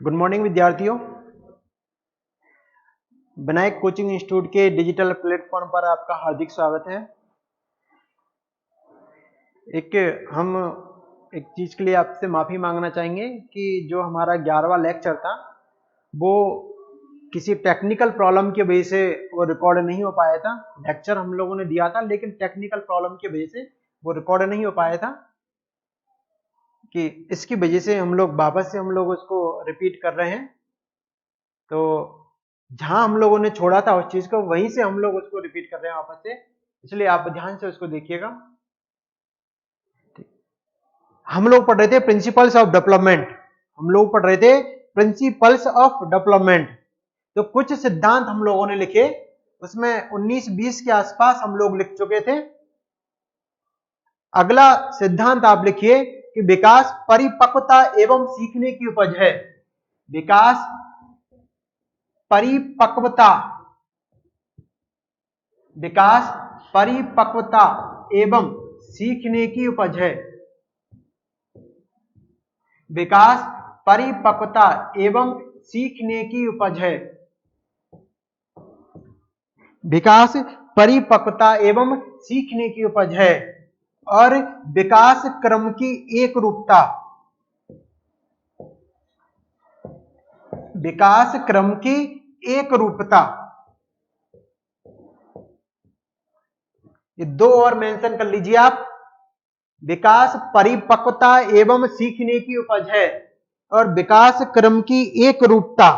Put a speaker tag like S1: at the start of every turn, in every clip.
S1: Good morning विद्यार्थियों। Vinayak coaching institute के digital platform पर आपका हार्दिक स्वागत है। हम एक चीज के लिए आपसे माफी मांगना चाहेंगे कि जो हमारा 11वां लेक्चर था वो किसी टेक्निकल प्रॉब्लम की वजह से वो रिकॉर्ड नहीं हो पाया था। लेक्चर हम लोगों ने दिया था लेकिन टेक्निकल प्रॉब्लम की वजह से वो रिकॉर्ड नहीं हो पाया था, कि इसकी वजह से हम लोग वापस से उसको रिपीट कर रहे हैं। तो जहां हम लोगों ने छोड़ा था उस चीज को, वहीं से हम लोग उसको रिपीट कर रहे हैं वापस से, इसलिए आप ध्यान से उसको देखिएगा। हम लोग पढ़ रहे थे प्रिंसिपल्स ऑफ डेवलपमेंट। तो कुछ सिद्धांत हम लोगों ने लिखे, उसमें 19-20 के आसपास हम लोग लिख चुके थे। अगला सिद्धांत आप लिखिए कि विकास परिपक्वता एवं सीखने की उपज है। विकास परिपक्वता एवं सीखने की उपज है। विकास परिपक्वता एवं सीखने की उपज है। विकास परिपक्वता एवं सीखने की उपज है। और विकास क्रम की एक रूपता, विकास क्रम की एक रूपता, ये दो और मेंशन कर लीजिए आप। विकास परिपक्वता एवं सीखने की उपज है और विकास क्रम की एक रूपता।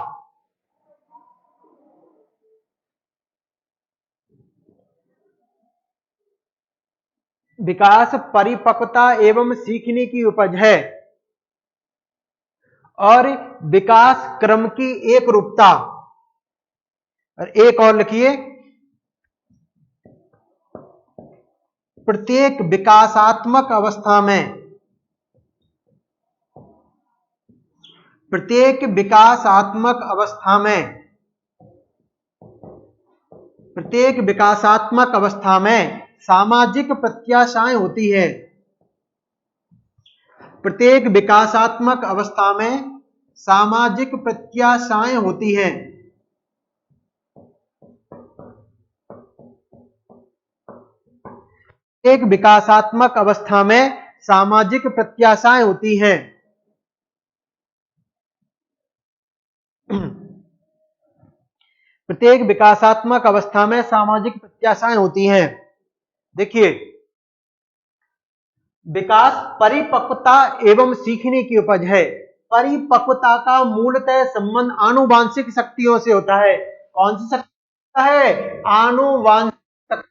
S1: विकास परिपक्वता एवं सीखने की उपज है और विकास क्रम की एक रूपता। और एक और लिखिए, प्रत्येक विकासात्मक अवस्था में, प्रत्येक विकासात्मक अवस्था में, प्रत्येक विकासात्मक अवस्था में सामाजिक प्रत्याशाएं होती है। प्रत्येक विकासात्मक अवस्था में सामाजिक प्रत्याशाएं होती हैं। एक विकासात्मक अवस्था में सामाजिक प्रत्याशाएं होती हैं। प्रत्येक विकासात्मक अवस्था में सामाजिक प्रत्याशाएं होती हैं। देखिए, विकास परिपक्वता एवं सीखने की उपज है। परिपक्वता का मूलतः संबंध आनुवांशिक शक्तियों से होता है। कौन सी शक्ति होता है? आनुवांशिक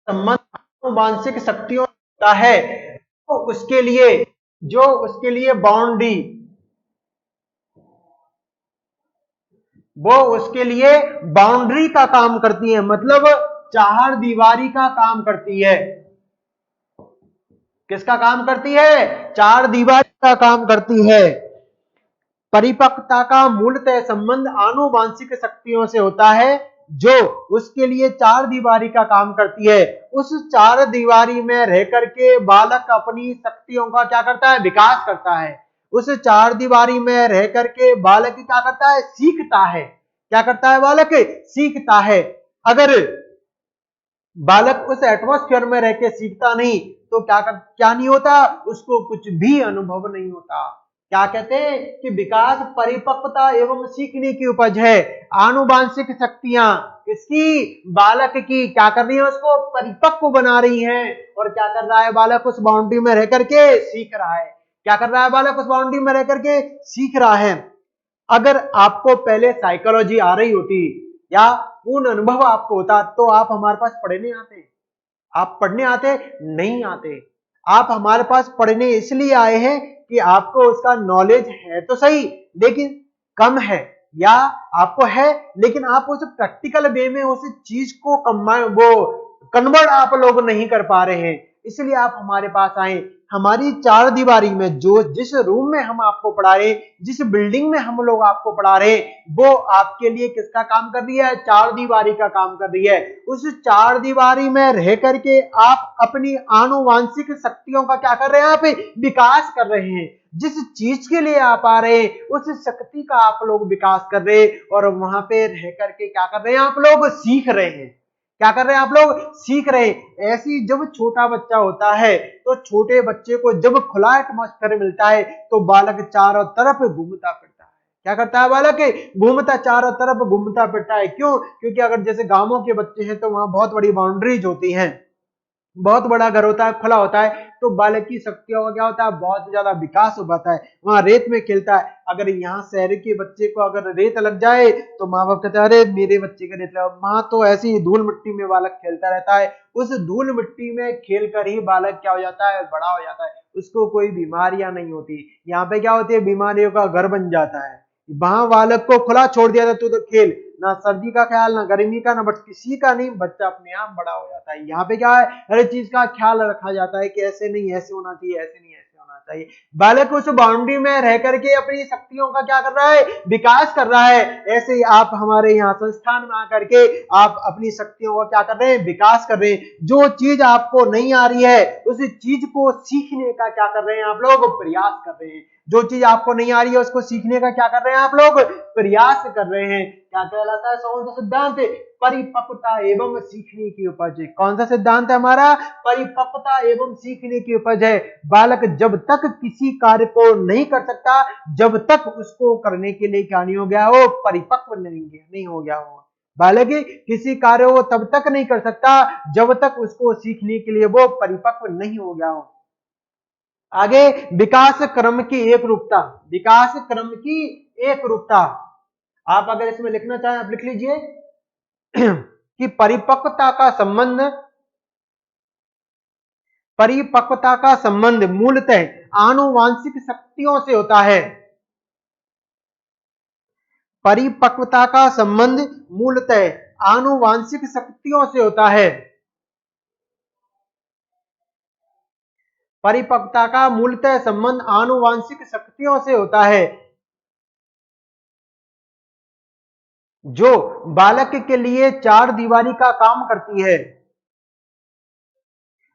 S1: संबंध आनुवांशिक शक्तियों से होता है। तो उसके लिए बाउंड्री, वो उसके लिए बाउंड्री का काम करती है, मतलब चार दीवारी का काम करती है। किसका काम करती है? चार दीवारी का काम करती है। परिपक्वता का मूलतः संबंध आनुवांशिक शक्तियों से होता है जो उसके लिए चार दीवारी का काम करती है। उस चार दीवारी में रह करके बालक अपनी शक्तियों का क्या करता है? विकास करता है। उस चार दीवारी में रह करके बालक क्या करता है? सीखता है। क्या करता है बालक? सीखता है। अगर बालक उस एटमॉस्फेयर में रह के सीखता नहीं तो क्या नहीं होता? उसको कुछ भी अनुभव नहीं होता। क्या कहते हैं कि विकास परिपक्वता एवं सीखने की उपज है। आनुवांशिक शक्तियां किसकी? बालक की। क्या कर रही है? उसको परिपक्व बना रही हैं। और क्या कर रहा है बालक? उस बाउंड्री में रह करके सीख रहा है। क्या कर रहा है बालक? उस बाउंड्री में रह करके सीख रहा है। अगर आपको पहले साइकोलॉजी आ रही होती या पूर्ण अनुभव आपको होता तो आप हमारे पास पढ़ने आते? आप पढ़ने आते? नहीं आते। आप हमारे पास पढ़ने इसलिए आए हैं कि आपको उसका नॉलेज है तो सही लेकिन कम है, या आपको है लेकिन आप उस प्रैक्टिकल वे में उस चीज को कन्वर्ट आप लोग नहीं कर पा रहे हैं। इसलिए आप हमारे पास आए। हमारी चार दीवारी में जो जिस रूम में हम आपको पढ़ा रहे, जिस बिल्डिंग में हम लोग आपको पढ़ा रहे, वो आपके लिए किसका काम कर रही है? चार दीवारी का काम कर रही है। उस चार दीवारी में रह करके आप अपनी आनुवांशिक शक्तियों का क्या कर रहे हैं? आप विकास कर रहे हैं। जिस चीज के लिए आप आ रहे हैं उस शक्ति का आप लोग विकास कर रहे हैं, और वहां पे रह करके क्या कर रहे हैं? आप लोग सीख रहे हैं। क्या कर रहे हैं? आप लोग सीख रहे हैं। ऐसी जब छोटा बच्चा होता है तो छोटे बच्चे को जब खुला एटमॉस्फेयर मिलता है तो बालक चारों तरफ घूमता फिरता है। क्या करता है बालक? घूमता, चारों तरफ घूमता फिरता है। क्यों? क्योंकि अगर जैसे गांवों के बच्चे हैं तो वहां बहुत बड़ी बाउंड्रीज होती हैं, बहुत बड़ा घर होता है, खुला होता है, तो बालक की शक्तियों का क्या होता है? बहुत ज्यादा विकास हो पाता है। वहां रेत में खेलता है। अगर यहाँ शहर के बच्चे को अगर रेत लग जाए तो माँ बाप कहते हैं अरे मेरे बच्चे का रेत लगा। माँ तो ऐसी ही धूल मिट्टी में बालक खेलता रहता है। उस धूल मिट्टी में खेल कर ही बालक क्या हो जाता है? बड़ा हो जाता है। उसको कोई बीमारियां नहीं होती। यहाँ पे क्या होती है? बीमारियों का घर बन जाता है। वहां बालक को खुला छोड़ दिया था, तू तो खेल, ना सर्दी का ख्याल, ना गर्मी का, ना बट किसी का नहीं, बच्चा अपने आप बड़ा हो जाता है। यहाँ पे क्या है? हर चीज का ख्याल रखा जाता है कि ऐसे नहीं, ऐसे होना चाहिए, ऐसे नहीं, ऐसे होना चाहिए। बालक उस बाउंड्री में रह करके अपनी शक्तियों का क्या कर रहा है? विकास कर रहा है। ऐसे ही आप हमारे यहाँ संस्थान में आकर के आप अपनी शक्तियों का क्या कर रहे हैं? विकास कर रहे हैं। जो चीज आपको नहीं आ रही है उस चीज को सीखने का क्या कर रहे हैं? आप लोग प्रयास कर रहे हैं। जो चीज आपको नहीं आ रही है उसको सीखने का क्या कर रहे हैं? आप लोग प्रयास कर रहे हैं। क्या कहलाता है? कौन सा सिद्धांत? परिपक्वता एवं सीखने की उपज। कौन सा सिद्धांत है हमारा? परिपक्वता एवं सीखने की उपज है। बालक जब तक किसी कार्य को नहीं कर सकता, जब तक उसको करने के लिए क्या नहीं हो गया हो? परिपक्व नहीं हो गया हो। बालक किसी कार्य को तब तक नहीं कर सकता जब तक उसको सीखने के लिए वो परिपक्व नहीं हो गया हो। आगे, विकास क्रम की एक रूपता। विकास क्रम की एक रूपता, आप अगर इसमें लिखना चाहें आप लिख लीजिए कि परिपक्वता का संबंध मूलतः आनुवांशिक शक्तियों से होता है। परिपक्वता का संबंध मूलतः आनुवांशिक शक्तियों से होता है। परिपक्वता का मूलतः संबंध आनुवांशिक शक्तियों से होता है जो बालक के लिए चार दीवारी का काम करती है।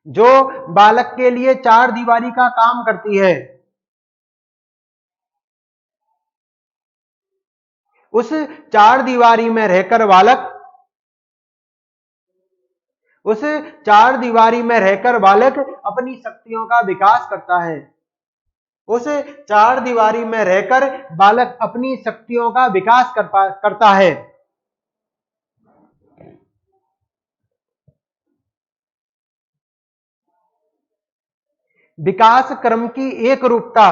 S1: जो बालक के लिए चार दीवारी का काम करती है। उस चार दीवारी में रहकर बालक उस चार दीवारी में रहकर बालक अपनी शक्तियों का विकास करता है। उस चार दीवारी में रहकर बालक अपनी शक्तियों का विकास करता है। विकास क्रम की एक रूपता,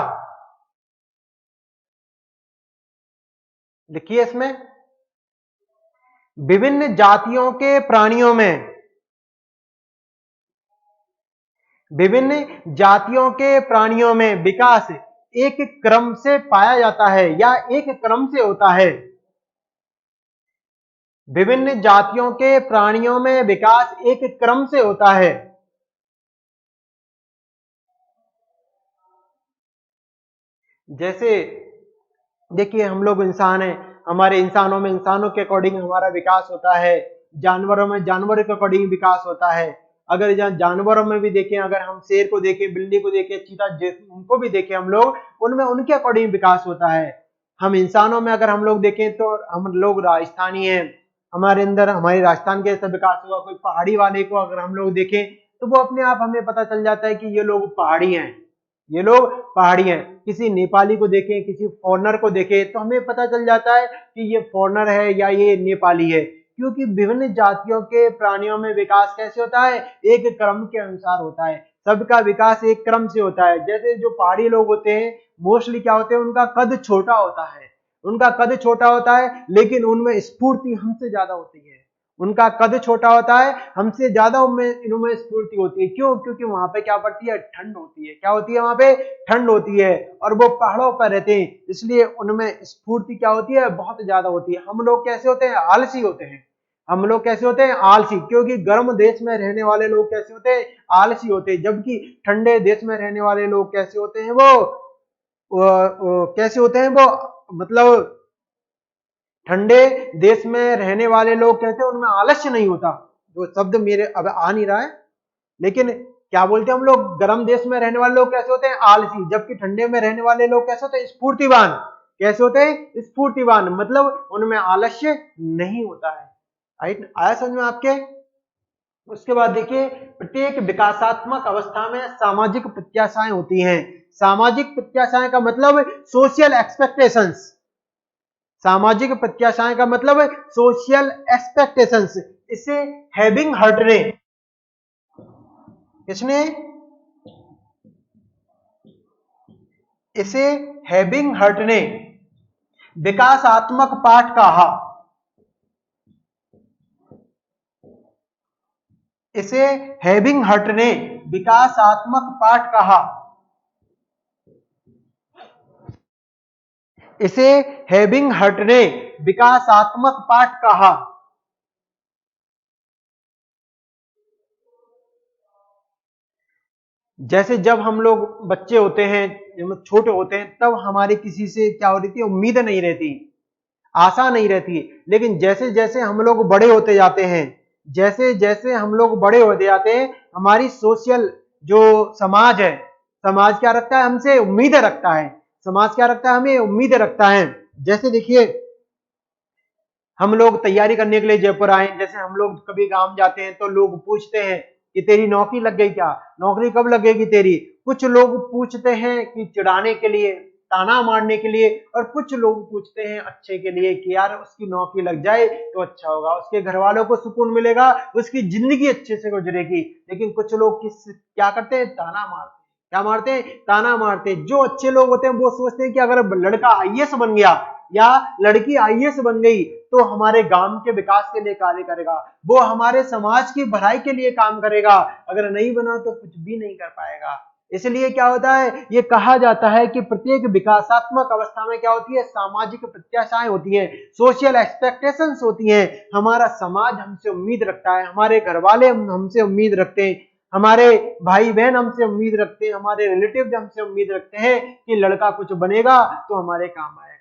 S1: देखिए इसमें विभिन्न जातियों के प्राणियों में विकास एक क्रम से पाया जाता है या एक क्रम से होता है। विभिन्न जातियों के प्राणियों में विकास एक क्रम से होता है। जैसे देखिए हम लोग इंसान हैं, हमारे इंसानों के अकॉर्डिंग हमारा विकास होता है। जानवरों में जानवरों के अकॉर्डिंग विकास होता है। अगर जानवरों में भी देखें, अगर हम शेर को देखें, बिल्ली को देखें, चीता, उनको भी देखें हम लोग, उनमें उनके अकॉर्डिंग विकास होता है। हम इंसानों में अगर हम लोग देखें तो हम लोग राजस्थानी हैं, हमारे अंदर हमारे राजस्थान के जैसा विकास हुआ। कोई पहाड़ी वाले को अगर हम लोग देखें तो वो अपने आप हमें पता चल जाता है कि ये लोग पहाड़ी हैं, ये लोग पहाड़ी हैं। किसी नेपाली को देखें, किसी फॉरनर को देखें तो हमें पता चल जाता है कि ये फॉरनर है या ये नेपाली है। क्योंकि विभिन्न जातियों के प्राणियों में विकास कैसे होता है? एक क्रम के अनुसार होता है। सबका विकास एक क्रम से होता है। जैसे जो पहाड़ी लोग होते हैं मोस्टली क्या होते हैं? उनका कद छोटा होता है, उनका कद छोटा होता है, लेकिन उनमें स्फूर्ति हमसे ज्यादा होती है। उनका कद छोटा होता है, हमसे ज्यादा इनमें स्फूर्ति होती है। क्यों? क्योंकि वहां पे क्या पड़ती है? ठंड होती है। क्या होती है? वहां पे ठंड होती है, और वो पहाड़ों पर रहते हैं, इसलिए उनमें स्फूर्ति क्या होती है? बहुत ज्यादा होती है। हम लोग कैसे होते हैं? आलसी होते हैं। हम लोग कैसे होते हैं? आलसी, क्योंकि गर्म देश में रहने वाले लोग कैसे होते हैं? आलसी होते हैं, जबकि ठंडे देश में रहने वाले लोग कैसे होते हैं? वो कैसे होते हैं? वो मतलब ठंडे देश में रहने वाले लोग कहते हैं उनमें आलस्य नहीं होता। जो शब्द मेरे अब आ नहीं रहा है, लेकिन क्या बोलते हैं हम लोग? गर्म देश में रहने वाले लोग कैसे होते हैं? आलसी, जबकि ठंडे में रहने वाले लोग कैसे होते हैं? स्फूर्तिवान। कैसे होते हैं? स्फूर्तिवान, मतलब उनमें आलस्य नहीं होता है। राइट, आया समझ में आपके? उसके बाद देखिए, प्रत्येक विकासात्मक अवस्था में सामाजिक प्रत्याशाएं होती हैं। सामाजिक प्रत्याशाएं का मतलब सोशल एक्सपेक्टेशंस। सामाजिक प्रत्याशाएं का मतलब है सोशल एक्सपेक्टेशंस। इसे हैविंग हर्ट ने, किसने? इसे हैविंग हर्ट ने विकासात्मक पाठ कहा। इसे हैविंग हर्ट ने विकासात्मक पाठ कहा। इसे हैविंग हर्ट ने विकासात्मक पाठ कहा। जैसे जब हम लोग बच्चे होते हैं, जब छोटे होते हैं, तब हमारी किसी से क्या हो रही थी? उम्मीद नहीं रहती, आशा नहीं रहती। लेकिन जैसे जैसे हम लोग बड़े होते जाते हैं, जैसे जैसे हम लोग बड़े होते जाते हैं, हमारी सोशल जो समाज है, समाज क्या रखता है? हमसे उम्मीदें रखता है। समाज क्या रखता है? हमें उम्मीदें रखता है। जैसे देखिए, हम लोग तैयारी करने के लिए जयपुर आए, जैसे हम लोग कभी गांव जाते हैं तो लोग पूछते हैं कि तेरी नौकरी लग गई क्या? नौकरी कब लगेगी तेरी? कुछ लोग पूछते हैं कि चिढ़ाने के लिए, ताना मारने के लिए, और कुछ लोग पूछते हैं अच्छे के लिए कि यार उसकी नौकरी लग जाए तो अच्छा होगा, उसके घर वालों को सुकून मिलेगा, उसकी जिंदगी अच्छे से गुजरेगी। लेकिन कुछ लोग क्या करते हैं? ताना मारते हैं। क्या मारते हैं? ताना मारते हैं। जो अच्छे लोग होते हैं वो सोचते हैं कि अगर लड़का आईएएस बन गया या लड़की आईएएस बन गई तो हमारे गांव के विकास के लिए कार्य करेगा, वो हमारे समाज की भलाई के लिए काम करेगा। अगर नहीं बना तो कुछ भी नहीं कर पाएगा। इसलिए क्या होता है? ये कहा जाता है कि प्रत्येक विकासात्मक अवस्था में क्या होती है? सामाजिक प्रत्याशाएं होती हैं, सोशल एक्सपेक्टेशंस होती हैं। हमारा समाज हमसे उम्मीद रखता है, हमारे घर वाले हमसे उम्मीद रखते हैं, हमारे भाई बहन हमसे उम्मीद रखते हैं, हमारे रिलेटिव हमसे उम्मीद रखते हैं कि लड़का कुछ बनेगा तो हमारे काम आएगा।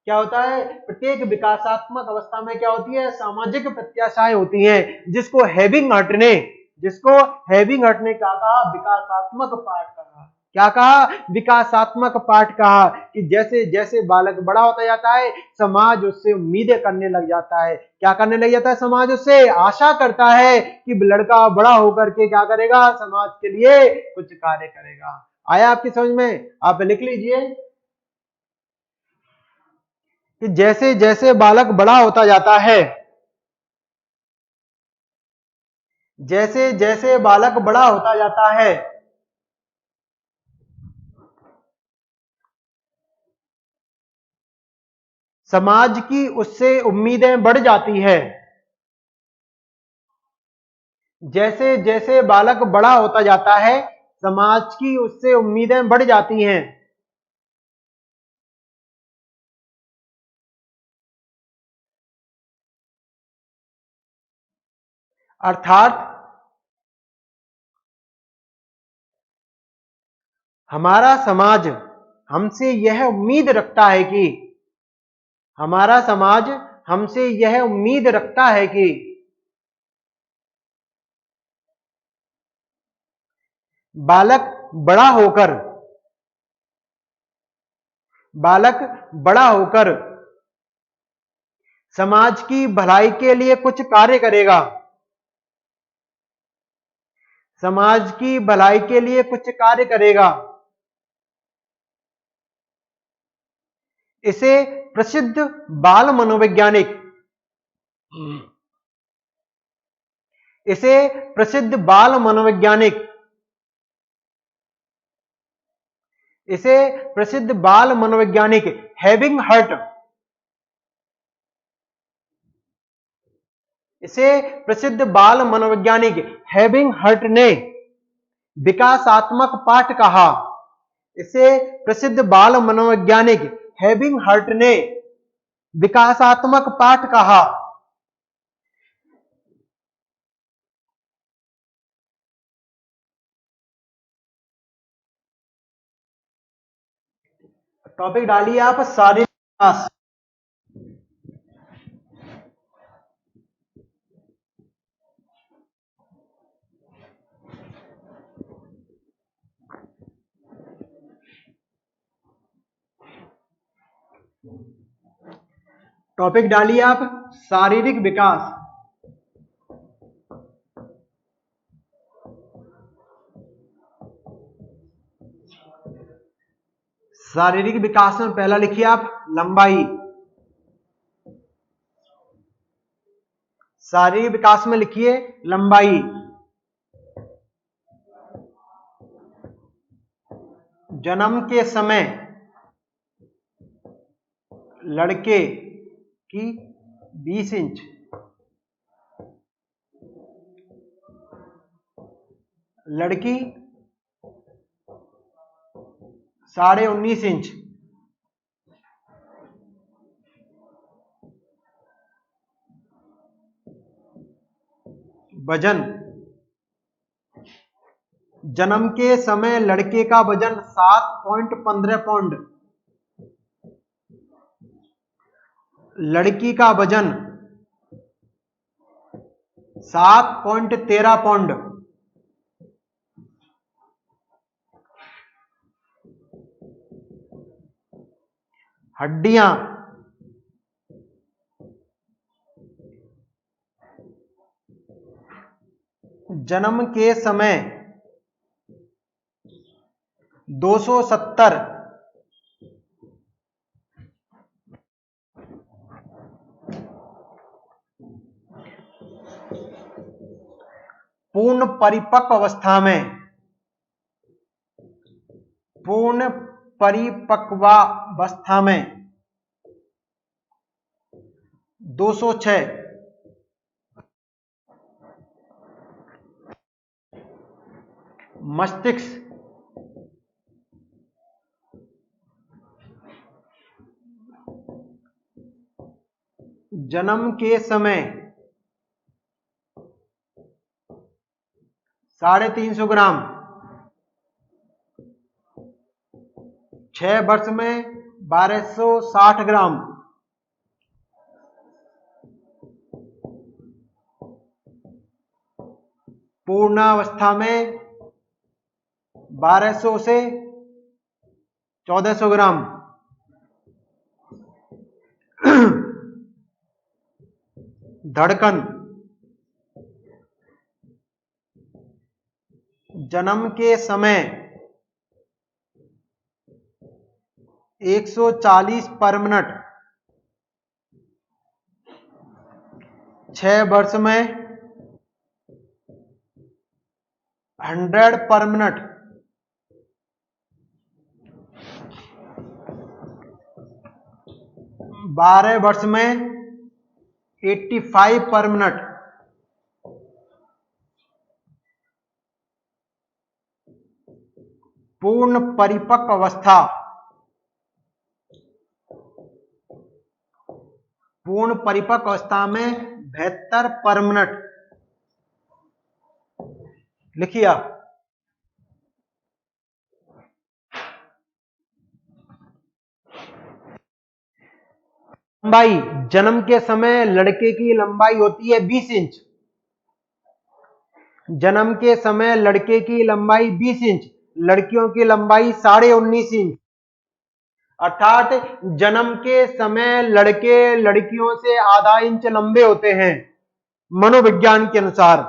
S1: क्या होता है? प्रत्येक विकासात्मक अवस्था में क्या होती है? सामाजिक प्रत्याशाएं होती हैं, जिसको हैविंग हर्ट ने क्या कहा? विकासात्मक पाठ कहा। क्या कहा? विकासात्मक पाठ कहा कि जैसे जैसे बालक बड़ा होता जाता है, समाज उससे उम्मीदें करने लग जाता है। क्या करने लग जाता है? समाज उससे आशा करता है कि लड़का बड़ा होकर के क्या करेगा? समाज के लिए कुछ कार्य करेगा। आया आपकी समझ में? आप लिख लीजिए कि जैसे जैसे बालक बड़ा होता जाता है, जैसे जैसे बालक बड़ा होता जाता है, समाज की उससे उम्मीदें बढ़ जाती है। जैसे जैसे बालक बड़ा होता जाता है, समाज की उससे उम्मीदें बढ़ जाती हैं। अर्थात हमारा समाज हमसे यह उम्मीद रखता है कि हमारा समाज हमसे यह उम्मीद रखता है कि बालक बड़ा होकर बालक बड़ा होकर समाज की भलाई के लिए कुछ कार्य करेगा, समाज की भलाई के लिए कुछ कार्य करेगा। इसे प्रसिद्ध बाल मनोवैज्ञानिक इसे प्रसिद्ध बाल मनोवैज्ञानिक इसे प्रसिद्ध बाल मनोवैज्ञानिक हैविंग हर्ट इसे प्रसिद्ध बाल मनोवैज्ञानिक हैविंग हर्ट ने विकासात्मक पाठ कहा। इसे प्रसिद्ध बाल मनोवैज्ञानिक हैविंग हर्ट ने विकासात्मक पाठ कहा। टॉपिक डालिए आप शारीरिक विकास। टॉपिक डालिए आप शारीरिक विकास। शारीरिक विकास में पहला लिखिए आप लंबाई। शारीरिक विकास में लिखिए लंबाई। जन्म के समय लड़के की 20 इंच, लड़की 19.5 इंच। वजन, जन्म के समय लड़के का वजन 7.15 पाउंड, लड़की का वजन 7.13 पाउंड। हड्डियां, जन्म के समय 270, पूर्ण परिपक्व अवस्था में, पूर्ण परिपक्वावस्था में 206। मस्तिष्क, जन्म के समय 350 ग्राम, 6 वर्ष में 1260 ग्राम, पूर्णावस्था में 1200 से 1400 ग्राम। धड़कन, जन्म के समय 140 पर मिनट, 6 वर्ष में 100 पर मिनट, 12 वर्ष में 85 पर मिनट। पूर्ण परिपक्व अवस्था, पूर्ण परिपक्व अवस्था में 72 पर मिनट। लिखिए आप। लंबाई, जन्म के समय लड़के की लंबाई होती है 20 इंच, जन्म के समय लड़के की लंबाई 20 इंच, लड़कियों की लंबाई 19.5 इंच। अर्थात जन्म के समय लड़के लड़कियों से आधा इंच लंबे होते हैं मनोविज्ञान के अनुसार।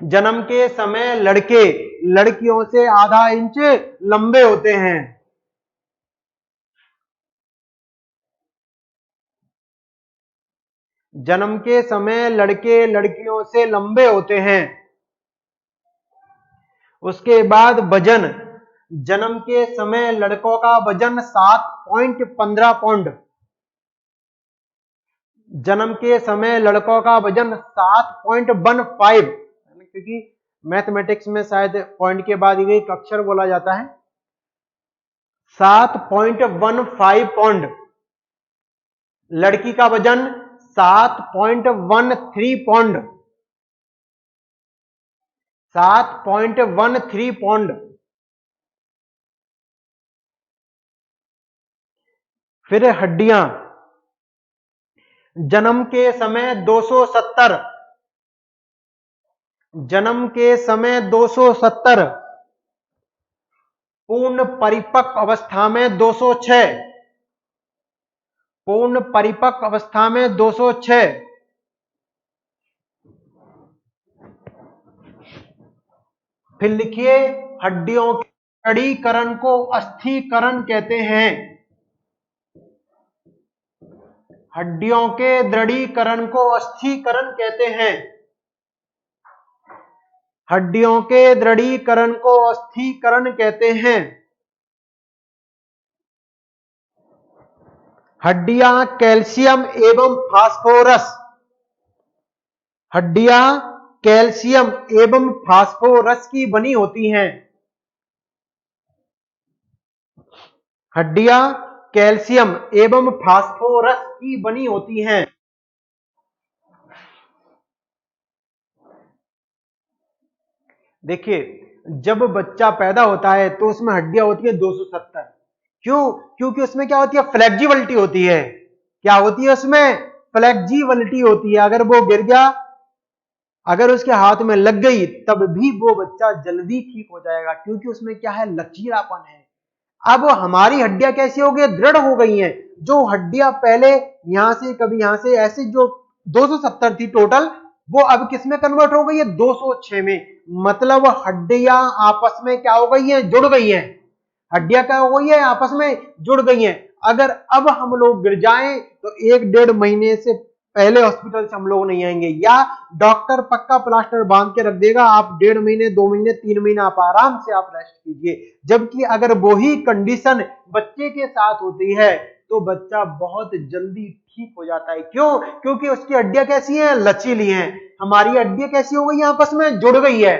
S1: जन्म के समय लड़के लड़कियों से आधा इंच लंबे होते हैं। जन्म के समय लड़के लड़कियों से लंबे होते हैं। उसके बाद वजन, जन्म के समय लड़कों का वजन 7.15 पाउंड, जन्म के समय लड़कों का वजन 7.15, क्योंकि मैथमेटिक्स में शायद पॉइंट के बाद एक अक्षर बोला जाता है। 7.15 पाउंड। लड़की का वजन 7.13 पाउंड, 7.13 पाउंड। फिर हड्डियां जन्म के समय 270, जन्म के समय 270, पूर्ण परिपक्व अवस्था में 206, पूर्ण परिपक्व अवस्था में 206, फिर लिखिए हड्डियों के दृढ़ीकरण को अस्थिकरण कहते हैं, हड्डियों के दृढ़ीकरण को अस्थिकरण कहते हैं, हड्डियों के दृढ़ीकरण को अस्थिकरण कहते हैं। हड्डियां कैल्शियम एवं फास्फोरस, हड्डियां कैल्शियम एवं फास्फोरस की बनी होती हैं, हड्डियां कैल्शियम एवं फास्फोरस की बनी होती हैं। देखिए जब बच्चा पैदा होता है तो उसमें हड्डियां होती है 270, क्यों? क्योंकि उसमें क्या होती है, फ्लेक्सिबिलिटी होती है। क्या होती है उसमें? फ्लेक्सिबिलिटी होती है। अगर वो गिर गया, अगर उसके हाथ में लग गई, तब भी वो बच्चा जल्दी ठीक हो जाएगा, क्योंकि उसमें क्या है, लचीलापन है। अब हमारी हड्डियां कैसी हो गई, दृढ़ हो गई हैं। जो हड्डियां पहले यहां से कभी यहां से ऐसे जो 270 थी टोटल, वो अब किस में कन्वर्ट हो गई है, 206 में। मतलब हड्डियां आपस में क्या हो गई हैं, जुड़ गई हैं। हड्डियां क्या हो गई है, आपस में जुड़ गई हैं। अगर अब हम लोग गिर जाएं तो 1-1.5 महीने से पहले हॉस्पिटल से हम लोग नहीं आएंगे, या डॉक्टर पक्का प्लास्टर बांध के रख देगा, आप 1.5 महीने 2 महीने 3 महीना आप आराम से आप रेस्ट कीजिए। जबकि अगर वही कंडीशन बच्चे के साथ होती है तो बच्चा बहुत जल्दी ठीक हो जाता है। क्यों? क्योंकि उसकी हड्डियां कैसी हैं, लचीली हैं। हमारी हड्डियां कैसी हो गई हैं, आपस में जुड़ गई है।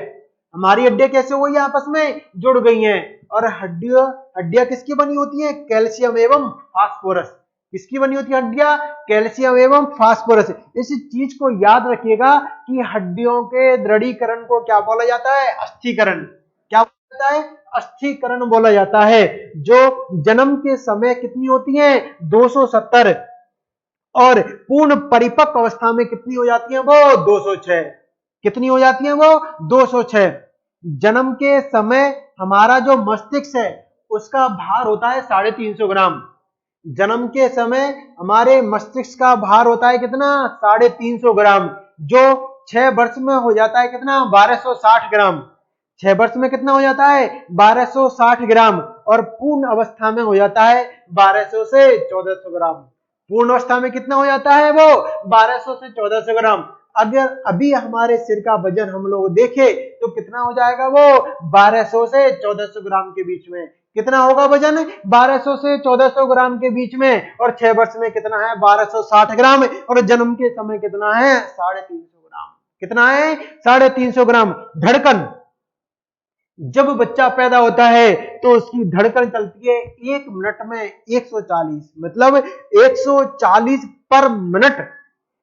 S1: हमारी हड्डियां कैसे हो गई हैं, आपस में जुड़ गई हैं। और हड्डियां हड्डियां किसकी बनी होती हैं, कैल्शियम एवं फास्फोरस। किसकी बनी होती है हड्डियां, कैल्शियम एवं फास्फोरस। इस चीज को याद रखिएगा कि हड्डियों के दृढ़ीकरण को क्या बोला जाता है, अस्थिकरण। क्या बोला जाता है, अस्थिकरण बोला जाता है। जो जन्म के समय कितनी होती है, 270, और पूर्ण परिपक्व अवस्था में कितनी हो जाती है वो, 206। कितनी हो जाती है वो, 206। जन्म के समय हमारा जो मस्तिष्क है उसका भार होता है 350 ग्राम। जन्म के समय हमारे मस्तिष्क का भार होता है कितना, 350 ग्राम, जो 6 वर्ष में हो जाता है कितना, 1260 ग्राम। 6 वर्ष में कितना हो जाता है, 1260 ग्राम, और पूर्ण अवस्था में हो जाता है 1200 से 1400 ग्राम। पूर्ण अवस्था में कितना हो जाता है वो, 1200 से 1400 ग्राम। अगर अभी हमारे सिर का वजन हम लोग देखें तो कितना हो जाएगा वो, 1200 से 1400 ग्राम के बीच में। कितना होगा वजन, 1200 से 1400 ग्राम के बीच में। और 6 वर्ष में कितना है, 1260 ग्राम। और जन्म के समय कितना है, 350 ग्राम। कितना है, 350 ग्राम। धड़कन, जब बच्चा पैदा होता है तो उसकी धड़कन चलती है 1 मिनट में 140, मतलब 140 पर मिनट।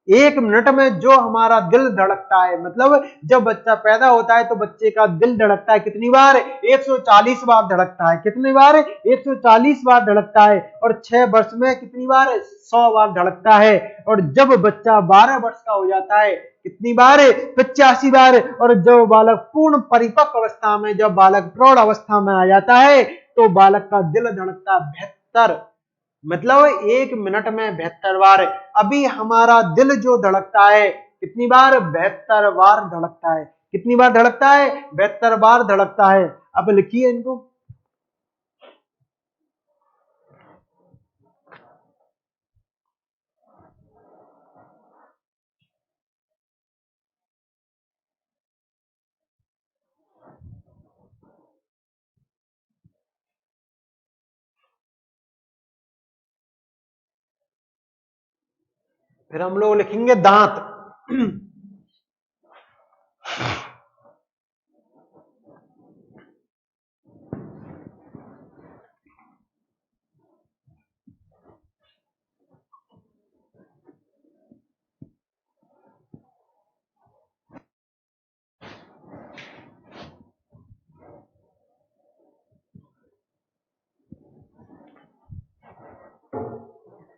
S1: 1 मिनट में जो हमारा दिल धड़कता है, मतलब जब बच्चा पैदा होता है तो बच्चे का दिल धड़कता है कितनी बार, 140 बार धड़कता है। कितनी बार, 140 बार धड़कता है। और 6 वर्ष में कितनी बार, 100 बार धड़कता है। और जब बच्चा 12 वर्ष का हो जाता है, कितनी बार, 85 बार। और जब बालक पूर्ण परिपक्व अवस्था में, जब बालक प्रौढ़ अवस्था में आ जाता है तो बालक का दिल धड़कता 72, मतलब 1 मिनट में 72 बार। अभी हमारा दिल जो धड़कता है कितनी बार, 72 बार धड़कता है। कितनी बार धड़कता है, 72 बार धड़कता है। अब लिखिए इनको। फिर हम लोग लिखेंगे दांत।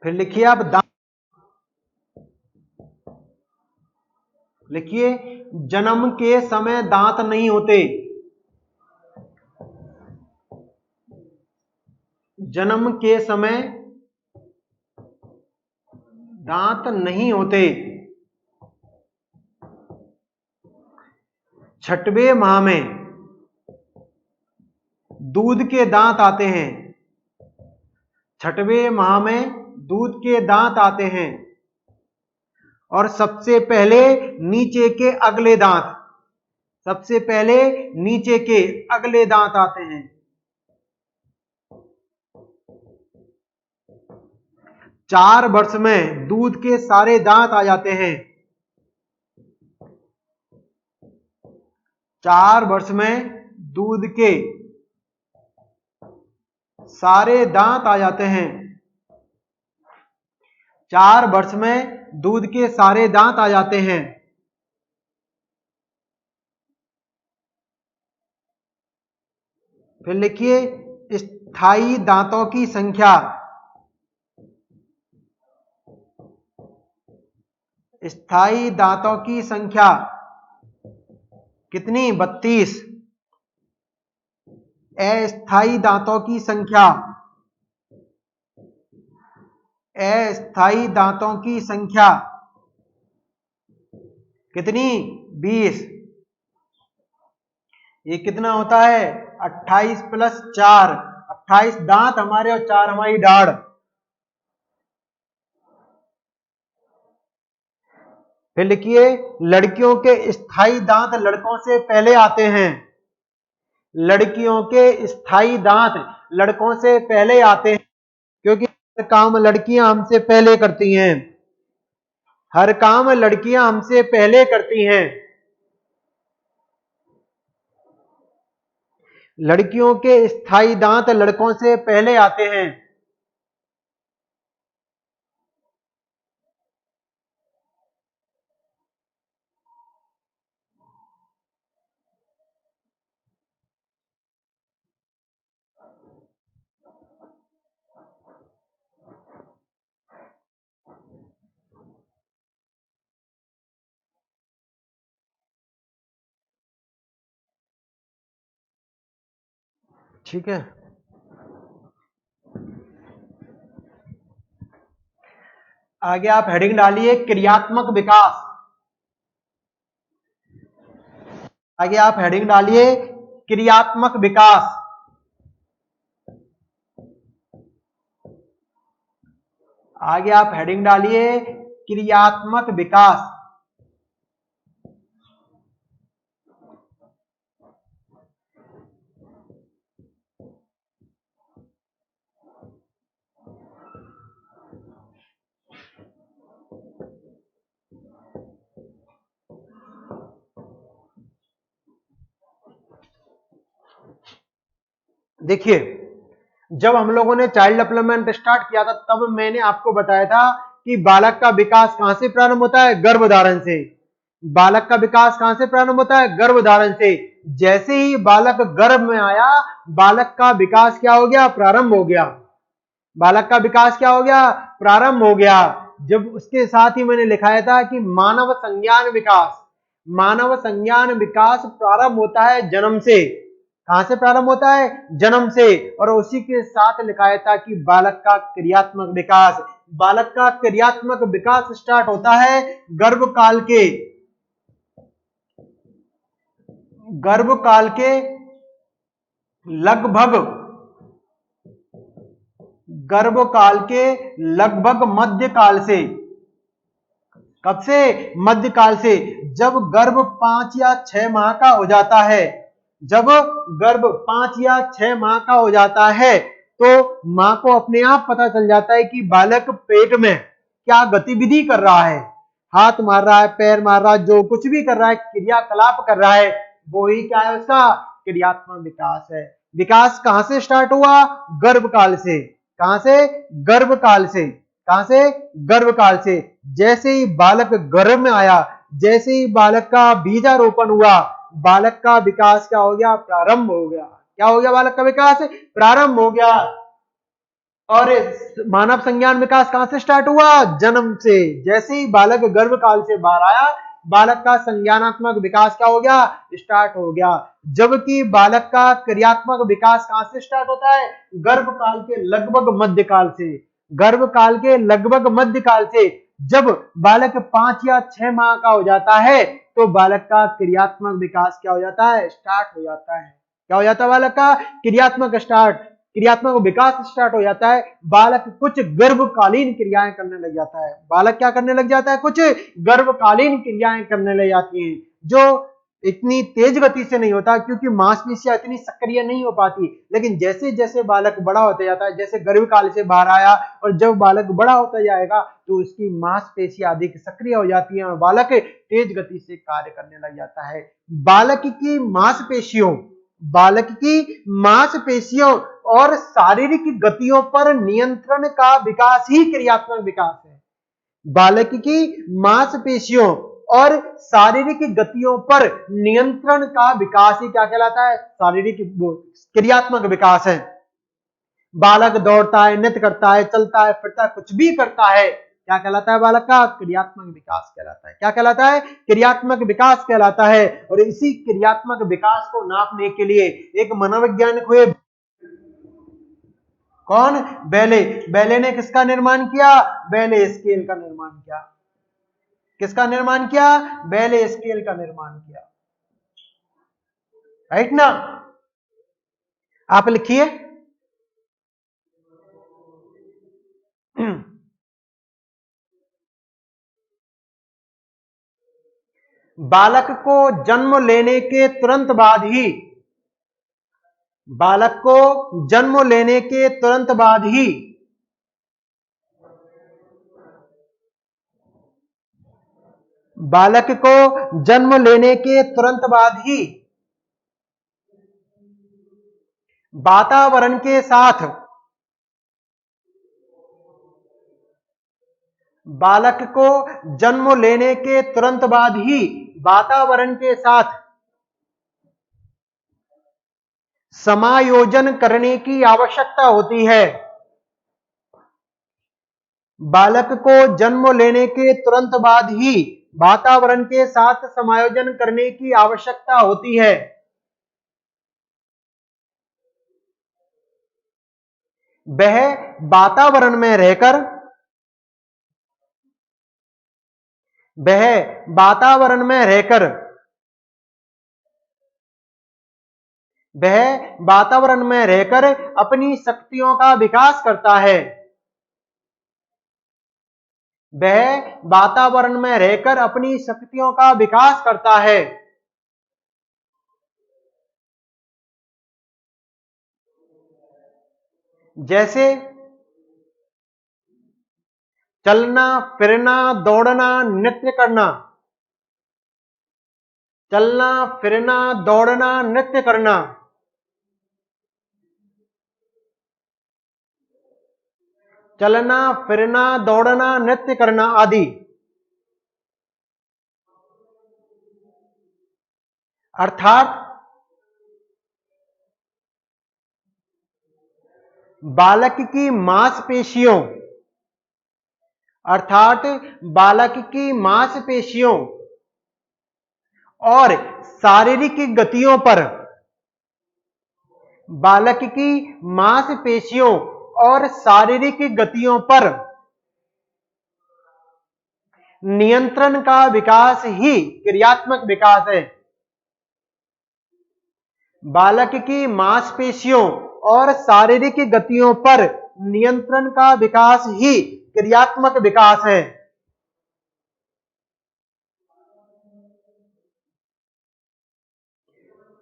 S1: फिर लिखिए आप दांत, लिखिए जन्म के समय दांत नहीं होते, जन्म के समय दांत नहीं होते। छठवें माह में दूध के दांत आते हैं, छठवें माह में दूध के दांत आते हैं और सबसे पहले नीचे के अगले दांत, सबसे पहले नीचे के अगले दांत आते हैं। 4 वर्ष में दूध के सारे दांत आ जाते हैं, 4 वर्ष में दूध के सारे दांत आ जाते हैं, 4 वर्ष में दूध के सारे दांत आ जाते हैं। फिर लिखिए स्थायी दांतों की संख्या, स्थायी दांतों की संख्या कितनी? 32। अस्थायी दांतों की संख्या, अस्थायी दांतों की संख्या कितनी? 20। ये कितना होता है? 28 + 4, 28 दांत हमारे और 4 हमारी दाढ़। फिर लिखिए लड़कियों के स्थायी दांत लड़कों से पहले आते हैं, लड़कियों के स्थायी दांत लड़कों से पहले आते हैं, क्योंकि हर काम लड़कियां हमसे पहले करती हैं, हर काम लड़कियां हमसे पहले करती हैं। लड़कियों के स्थायी दांत लड़कों से पहले आते हैं। ठीक है, आगे आप हेडिंग डालिए क्रियात्मक विकास, आगे आप हेडिंग डालिए क्रियात्मक विकास। आगे आप हेडिंग डालिए क्रियात्मक विकास। देखिए जब हम लोगों ने चाइल्ड डेवलपमेंट स्टार्ट किया था तब मैंने आपको बताया था कि बालक का विकास कहां से प्रारंभ होता है? गर्भधारण से। बालक का विकास कहां से प्रारंभ होता है? गर्भधारण से। जैसे ही बालक गर्भ में आया बालक का विकास क्या हो गया? प्रारंभ हो गया। बालक का विकास क्या हो गया? प्रारंभ हो गया। जब उसके साथ ही मैंने लिखाया था कि मानव संज्ञान विकास, मानव संज्ञान विकास प्रारंभ होता है जन्म से। कहां से प्रारंभ होता है? जन्म से। और उसी के साथ लिखाया था कि बालक का क्रियात्मक विकास, बालक का क्रियात्मक विकास स्टार्ट होता है गर्भकाल के, गर्भकाल के लगभग, गर्भकाल के लगभग मध्यकाल से। कब से? मध्यकाल से। जब गर्भ 5 या 6 माह का हो जाता है, जब गर्भ 5 या 6 माह का हो जाता है तो मां को अपने आप पता चल जाता है कि बालक पेट में क्या गतिविधि कर रहा है, हाथ मार रहा है, पैर मार रहा है, जो कुछ भी कर रहा है, क्रियाकलाप कर रहा है, वो ही क्या है? उसका क्रियात्मक विकास है। विकास कहां से स्टार्ट हुआ? गर्भकाल से। कहां से? गर्भकाल से। कहां से? गर्भकाल से। जैसे ही बालक गर्भ में आया, जैसे ही बालक का बीजारोपण हुआ, बालक का विकास क्या हो गया? प्रारंभ हो गया। क्या हो गया? बालक का विकास प्रारंभ हो गया। और मानव संज्ञान विकास कहां से स्टार्ट हुआ? जन्म से। जैसे ही बालक गर्भ काल से बाहर आया, बालक का संज्ञानात्मक विकास क्या हो गया? स्टार्ट हो गया। जबकि बालक का क्रियात्मक विकास कहां से स्टार्ट होता है? गर्भ काल के लगभग मध्यकाल से। गर्भ काल के लगभग मध्यकाल से जब बालक 5 या 6 माह का हो जाता है तो बालक का क्रियात्मक विकास क्या हो जाता है? स्टार्ट हो जाता है। क्या हो जाता है? बालक का क्रियात्मक विकास स्टार्ट हो जाता है। बालक कुछ गर्भकालीन क्रियाएं करने लग जाता है। बालक क्या करने लग जाता है? कुछ गर्भकालीन क्रियाएं करने लग जाती हैं, जो इतनी तेज गति से नहीं होता क्योंकि मांसपेशियां इतनी सक्रिय नहीं हो पाती। लेकिन जैसे जैसे बालक बड़ा होता जाता है, जैसे गर्भ काल से बाहर आया और जब बालक बड़ा होता जाएगा तो उसकी मांसपेशियां अधिक सक्रिय हो जाती हैं और बालक तेज गति से कार्य करने लग जाता है। बालक की मांसपेशियों और शारीरिक गतियों पर नियंत्रण का विकास ही क्रियात्मक विकास है। बालक की मांसपेशियों और शारीरिक गतियों पर नियंत्रण का विकास ही क्या कहलाता है? शारीरिक क्रियात्मक विकास है। बालक दौड़ता है, नृत्य करता है, चलता है, फिरता है, कुछ भी करता है, क्या कहलाता है? बालक का क्रियात्मक विकास कहलाता है। क्या कहलाता है? क्रियात्मक विकास कहलाता है। और इसी क्रियात्मक विकास को नापने के लिए एक मनोवैज्ञानिक हुए, कौन? बेले। बेले ने किसका निर्माण किया? बेले स्केल का निर्माण किया। किसका निर्माण किया? बेले स्केल का निर्माण किया। राइट ना? आप लिखिए। बालक को जन्म लेने के तुरंत बाद ही बालक को जन्म लेने के तुरंत बाद ही बालक को जन्म लेने के तुरंत बाद ही वातावरण के साथ बालक को जन्म लेने के तुरंत बाद ही वातावरण के साथ समायोजन करने की आवश्यकता होती है। बालक को जन्म लेने के तुरंत बाद ही वातावरण के साथ समायोजन करने की आवश्यकता होती है। वह वातावरण में रहकर वह वातावरण में रहकर वह वातावरण में रहकर अपनी शक्तियों का विकास करता है। वह वातावरण में रहकर अपनी शक्तियों का विकास करता है। जैसे चलना, फिरना, दौड़ना, नृत्य करना। चलना, फिरना, दौड़ना, नृत्य करना। चलना, फिरना, दौड़ना, नृत्य करना आदि। अर्थात बालक की मांसपेशियों अर्थात बालक की मांसपेशियों और शारीरिक गतियों पर बालक की मांसपेशियों और शारीरिक गतियों पर नियंत्रण का विकास ही क्रियात्मक विकास है। बालक की मांसपेशियों और शारीरिक गतियों पर नियंत्रण का विकास ही क्रियात्मक विकास है।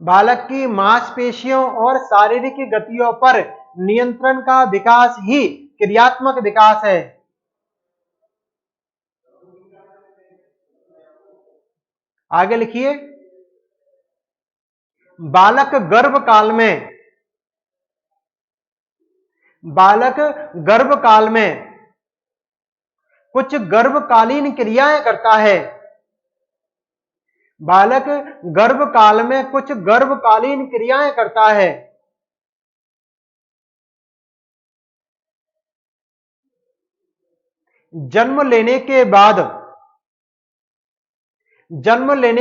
S1: बालक की मांसपेशियों और शारीरिक गतियों पर नियंत्रण का विकास ही क्रियात्मक विकास है। आगे लिखिए। बालक गर्भकाल में कुछ गर्भकालीन क्रियाएं करता है। बालक गर्भकाल में कुछ गर्भकालीन क्रियाएं करता है। जन्म लेने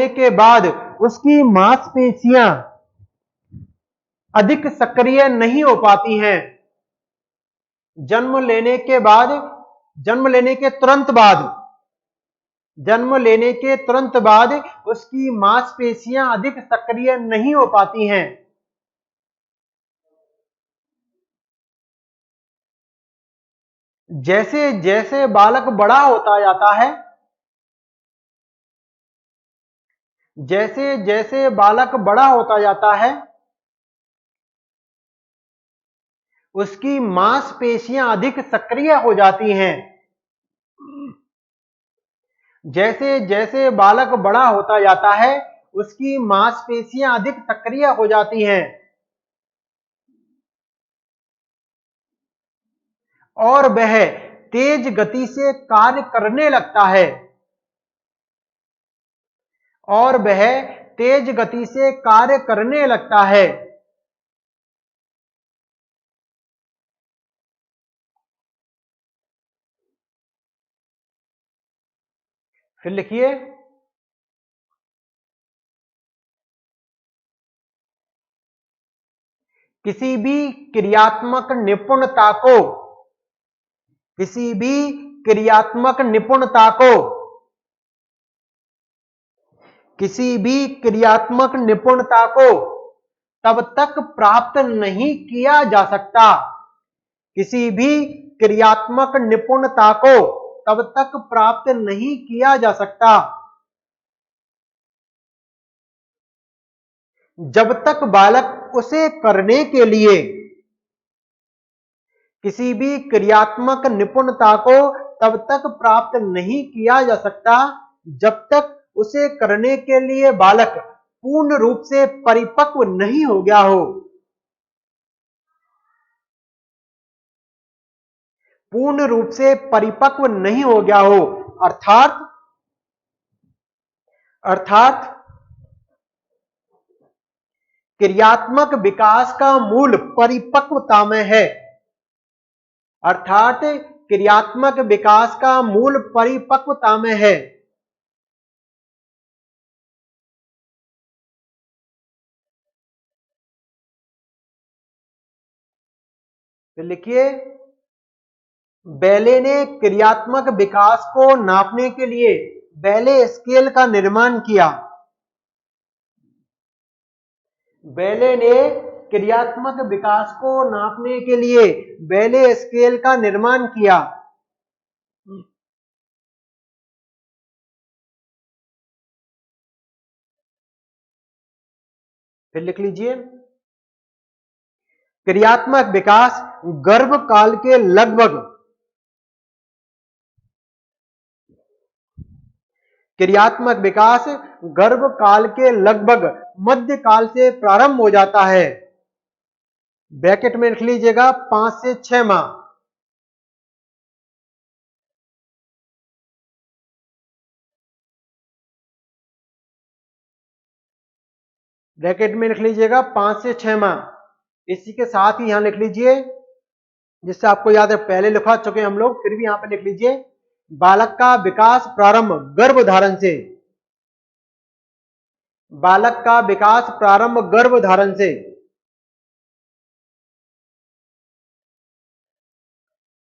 S1: के बाद उसकी मांसपेशियां अधिक सक्रिय नहीं हो पाती हैं। जन्म लेने के तुरंत बाद उसकी मांसपेशियां अधिक सक्रिय नहीं हो पाती हैं। जैसे जैसे बालक बड़ा होता जाता है, जैसे जैसे बालक बड़ा होता जाता है, उसकी मांसपेशियां अधिक सक्रिय हो जाती हैं। जैसे जैसे बालक बड़ा होता जाता है, उसकी मांसपेशियां अधिक सक्रिय हो जाती हैं और वह तेज गति से कार्य करने लगता है। और वह तेज गति से कार्य करने लगता है। फिर लिखिए, किसी भी क्रियात्मक निपुणता को तब तक प्राप्त नहीं किया जा सकता। किसी भी क्रियात्मक निपुणता को तब तक प्राप्त नहीं किया जा सकता जब तक बालक उसे करने के लिए, किसी भी क्रियात्मक निपुणता को तब तक प्राप्त नहीं किया जा सकता जब तक उसे करने के लिए बालक पूर्ण रूप से परिपक्व नहीं हो गया हो। पूर्ण रूप से परिपक्व नहीं हो गया हो, अर्थात क्रियात्मक विकास का मूल परिपक्वता में है। अर्थात क्रियात्मक विकास का मूल परिपक्वता में है। तो लिखिए, बेले ने क्रियात्मक विकास को नापने के लिए बेले स्केल का निर्माण किया। बेले ने क्रियात्मक विकास को नापने के लिए बेले स्केल का निर्माण किया। फिर लिख लीजिए, क्रियात्मक विकास गर्भकाल के लगभग मध्यकाल से प्रारंभ हो जाता है। ब्रैकेट में लिख लीजिएगा 5 से 6 माह। ब्रैकेट में लिख लीजिएगा 5 से 6 माह। इसी के साथ ही यहां लिख लीजिए, जिससे आपको याद है, पहले लिखा चुके हम लोग, फिर भी यहां पे लिख लीजिए, बालक का विकास प्रारंभ गर्भधारण से। बालक का विकास प्रारंभ गर्भधारण से।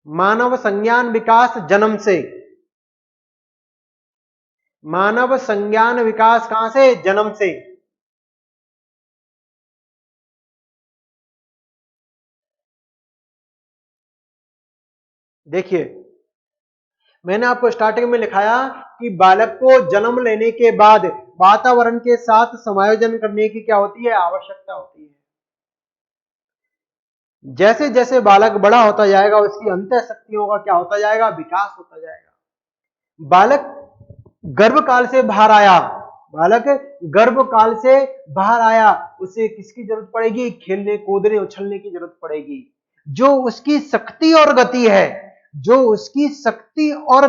S1: मानव संज्ञान विकास जन्म से। मानव संज्ञान विकास कहां से? जन्म से। देखिए, मैंने आपको स्टार्टिंग में लिखाया कि बालक को जन्म लेने के बाद वातावरण के साथ समायोजन करने की क्या होती है? आवश्यकता होती है। जैसे जैसे बालक बड़ा होता जाएगा, उसकी अंतः शक्तियों का क्या होता जाएगा? विकास होता जाएगा। बालक गर्भकाल से बाहर आया, उसे किसकी जरूरत पड़ेगी? खेलने कूदने उछलने की जरूरत पड़ेगी। जो उसकी शक्ति और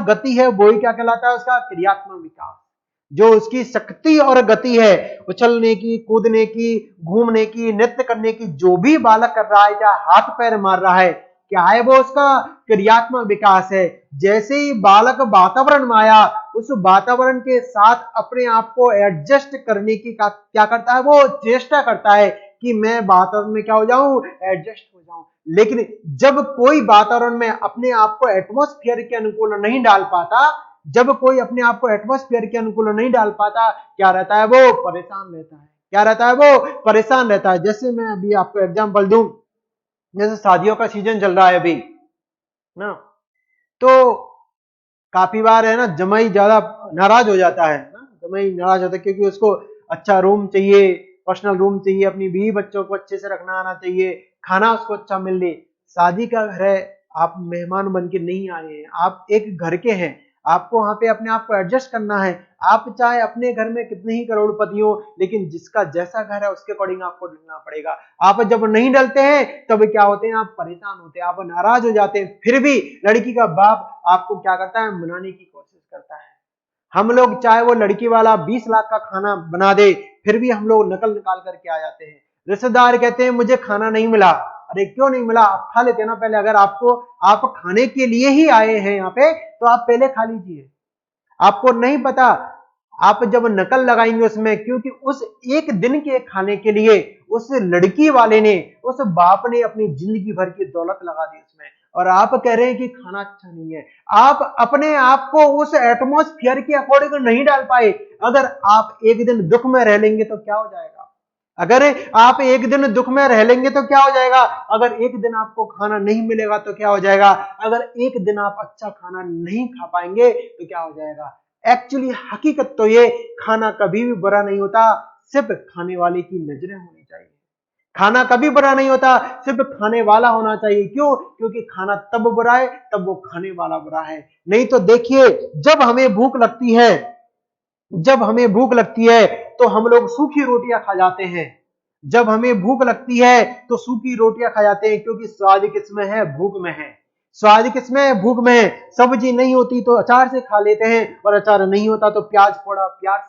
S1: गति है, वही क्या कहलाता है? उसका क्रियात्मक विकास। जो उसकी शक्ति और गति है, उछलने की, कूदने की, घूमने की, नृत्य करने की, जो भी बालक कर रहा है, चाहे हाथ पैर मार रहा है, क्या है वो उसका क्रियात्मक विकास है। जैसे ही बालक वातावरण में आया, उस वातावरण के साथ अपने आप को एडजस्ट करने की क्या करता है, वो चेष्टा करता है कि मैं वातावरण में क्या हो जाऊं, एडजस्ट हो जाऊं। लेकिन जब कोई वातावरण में अपने आप को एटमॉस्फेयर के अनुकूल नहीं डाल पाता, जब कोई अपने आप को एटमॉस्फेयर के अनुकूल नहीं डाल पाता, क्या रहता है, वो परेशान रहता है। क्या रहता है, वो परेशान रहता है। जैसे मैं अभी आपको एग्जांपल दूं, जैसे शादियों का सीजन चल रहा है अभी ना, तो काफी बार है ना जमाई ज्यादा नाराज हो जाता है ना, जमाई नाराज होता है क्योंकि उसको अच्छा रूम चाहिए, पर्सनल रूम चाहिए, अपनी बीवी बच्चों को अच्छे से रखना आना चाहिए, खाना उसको अच्छा मिल ले। शादी का घर है, आप मेहमान बन के नहीं आए हैं, आप एक घर के हैं, आपको वहां पे अपने आप को एडजस्ट करना है। आप चाहे अपने घर में कितने ही करोड़पति हो, लेकिन जिसका जैसा घर है उसके अकॉर्डिंग आपको ढलना पड़ेगा। आप जब नहीं डलते हैं तब क्या होते हैं, आप परेशान होते हैं, आप नाराज हो जाते हैं। फिर भी लड़की का बाप आपको क्या करता है, मनाने की कोशिश करता है। हम लोग चाहे वो लड़की वाला 20 लाख का खाना बना दे, फिर भी हम लोग नकल निकाल करके आ जाते हैं। रिश्तेदार कहते हैं मुझे खाना नहीं मिला, अरे क्यों नहीं मिला, आप खा लेते ना पहले। अगर आप खाने के लिए ही आए हैं यहाँ पे, तो आप पहले खा लीजिए। आपको नहीं पता, आप जब नकल लगाएंगे उसमें, क्योंकि उस एक दिन के खाने के लिए उस लड़की वाले ने, उस बाप ने अपनी जिंदगी भर की दौलत लगा दी उसमें, और आप कह रहे हैं कि खाना अच्छा नहीं है। आप अपने आप को उस एटमॉस्फेयर के अकॉर्डिंग नहीं डाल पाए। अगर आप एक दिन दुख में रह लेंगे तो क्या हो जाएगा, अगर आप एक दिन दुख में रह लेंगे तो क्या हो जाएगा, अगर एक दिन आपको खाना नहीं मिलेगा तो क्या हो जाएगा, अगर एक दिन आप अच्छा खाना नहीं खा पाएंगे तो क्या हो जाएगा। एक्चुअली हकीकत तो ये, खाना कभी भी बुरा नहीं होता, सिर्फ खाने वाले की नजरें होनी चाहिए। खाना कभी बुरा नहीं होता, सिर्फ खाने वाला होना चाहिए। क्यों, क्योंकि खाना तब बुरा है तब वो खाने वाला बुरा है। नहीं तो देखिए, जब हमें भूख लगती है, जब हमें भूख लगती है तो हम लोग सूखी रोटियां खा जाते हैं। जब हमें भूख लगती है तो सूखी रोटियां खा जाते हैं, क्योंकि स्वाद किसमें है, भूख में है। स्वाद किसमें है, भूख में है। सब्जी नहीं होती तो अचार से खा लेते हैं, और अचार नहीं होता तो प्याज फोड़ा, प्याज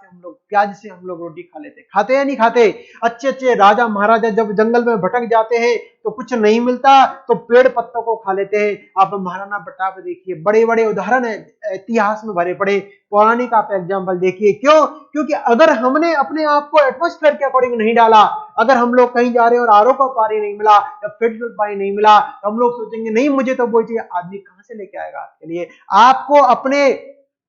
S1: से हम लोग रोटी खा लेते हैं। खाते या नहीं खाते। अच्छे अच्छे राजा महाराजा जब जंगल में भटक जाते हैं तो कुछ नहीं मिलता तो पेड़ पत्तों को खा लेते हैं। आप महाराणा प्रताप देखिए, बड़े बड़े उदाहरण है इतिहास में भरे पड़े, पौराणिक आप एग्जाम्पल देखिए। क्यों, क्योंकि अगर हमने अपने आप को एटमॉस्फेयर के अकॉर्डिंग नहीं डाला, अगर हम लोग कहीं जा रहे हैं और आरओ का पानी नहीं मिला या फिल्टर पानी नहीं मिला, तो हम लोग सोचेंगे नहीं मुझे तो वो चाहिए। आदमी कहां से लेके आएगा आपके लिए।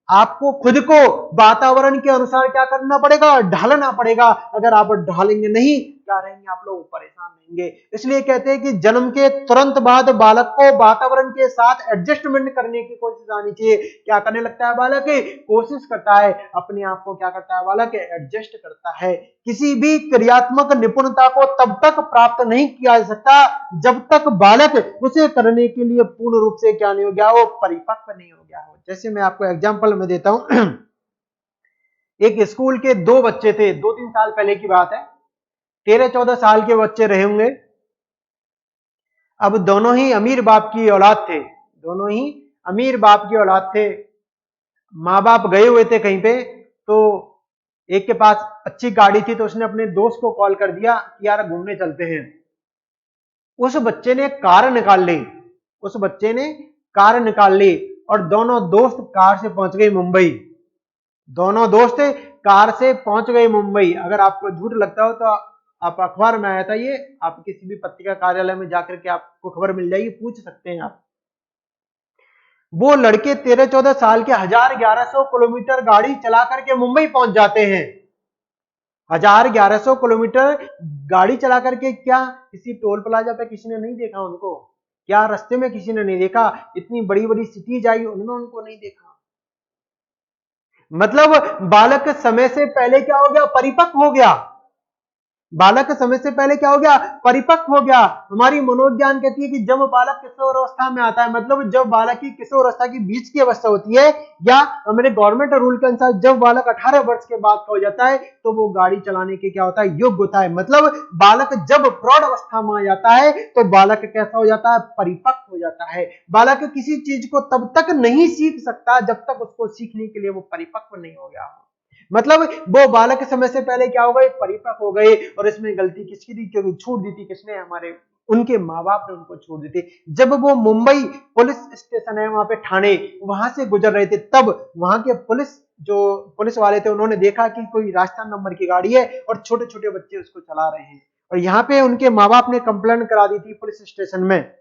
S1: आपको खुद को वातावरण के अनुसार क्या करना पड़ेगा, ढालना पड़ेगा। अगर आप ढालेंगे नहीं, क्या रहेंगे आप लोग, परेशान रहेंगे। इसलिए कहते हैं कि जन्म के तुरंत बाद बालक को वातावरण के साथ एडजस्टमेंट करने की कोशिश आनी चाहिए। क्या करने लगता है बालक, कोशिश करता है, अपने आप को क्या करता है बालक, एडजस्ट करता है। किसी भी क्रियात्मक निपुणता को तब तक प्राप्त नहीं किया जा सकता जब तक बालक उसे करने के लिए पूर्ण रूप से क्या नहीं हो गया, वो परिपक्व नहीं हो गया हो। जैसे मैं आपको एग्जांपल में देता हूं, एक स्कूल के दो बच्चे थे, 2-3 साल पहले की बात है, 13-14 साल के बच्चे रहे होंगे। अब दोनों ही अमीर बाप की औलाद थे, दोनों ही अमीर बाप की औलाद थे। माँ बाप गए हुए थे कहीं पे, तो एक के पास अच्छी गाड़ी थी तो उसने अपने दोस्त को कॉल कर दिया कि यार घूमने चलते हैं। उस बच्चे ने कार निकाल ली, उस बच्चे ने कार निकाल ली और दोनों दोस्त कार से पहुंच गए मुंबई। दोनों दोस्त कार से पहुंच गए मुंबई। अगर आपको झूठ लगता हो तो आप अखबार में आया था ये, आप किसी भी पत्रिका कार्यालय में जाकर के आपको खबर मिल जाएगी, पूछ सकते हैं आप। वो लड़के 13-14 साल के 1000-1100 किलोमीटर गाड़ी चला करके मुंबई पहुंच जाते हैं। 1000-1100 किलोमीटर गाड़ी चला करके, क्या किसी टोल प्लाजा पे किसी ने नहीं देखा उनको, क्या रास्ते में किसी ने नहीं देखा, इतनी बड़ी बड़ी सिटीज आई उनमें उनको नहीं देखा। मतलब बालक समय से पहले क्या हो गया, परिपक्व हो गया। बालक समय से पहले क्या हो गया, परिपक्व हो गया। हमारी मनोविज्ञान कहती है कि जब बालक किशोर अवस्था में आता है, मतलब जब बालक की किशोर अवस्था की बीच की अवस्था होती है, या हमारे गवर्नमेंट रूल के अनुसार जब बालक 18 वर्ष के बाद का हो जाता है, तो वो गाड़ी चलाने के क्या होता है, योग्य होता है। मतलब बालक जब प्रौढ़ अवस्था में आ जाता है तो बालक कैसा हो जाता है, परिपक्व हो जाता है। बालक किसी चीज को तब तक नहीं सीख सकता जब तक उसको सीखने के लिए वो परिपक्व नहीं हो गया। मतलब वो बालक समय से पहले क्या हो गए, परिपक्व हो गए। और इसमें गलती किसकी थी, क्योंकि छूट दी थी किसने, हमारे उनके माँ बाप ने उनको छूट दी थी। जब वो मुंबई पुलिस स्टेशन है वहां पे ठाणे, वहां से गुजर रहे थे, तब वहां के पुलिस वाले थे, उन्होंने देखा कि कोई राजस्थान नंबर की गाड़ी है और छोटे छोटे बच्चे उसको चला रहे हैं। और यहाँ पे उनके माँ बाप ने कंप्लेंट करा दी थी पुलिस स्टेशन में।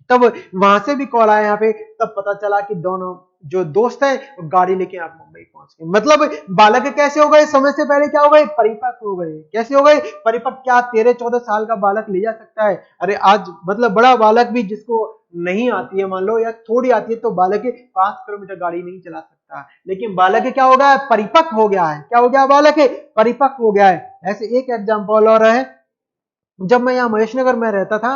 S1: तब वहां से भी कॉल आया यहाँ पे, तब पता चला कि दोनों जो दोस्त हैं गाड़ी लेके आप मुंबई पहुंच गए। मतलब बालक कैसे हो गए, समय से पहले क्या हो गए, परिपक्व हो गए। कैसे हो गए परिपक्व, क्या 13-14 साल का बालक ले जा सकता है? अरे आज मतलब बड़ा बालक भी जिसको नहीं आती है मान लो, या थोड़ी आती है, तो बालक 5 किलोमीटर गाड़ी नहीं चला सकता। लेकिन बालक क्या हो गया है, परिपक्व हो गया है। क्या हो गया बालक, परिपक्व हो गया है। ऐसे एक एग्जाम्पल और है, जब मैं यहाँ महेश नगर में रहता था,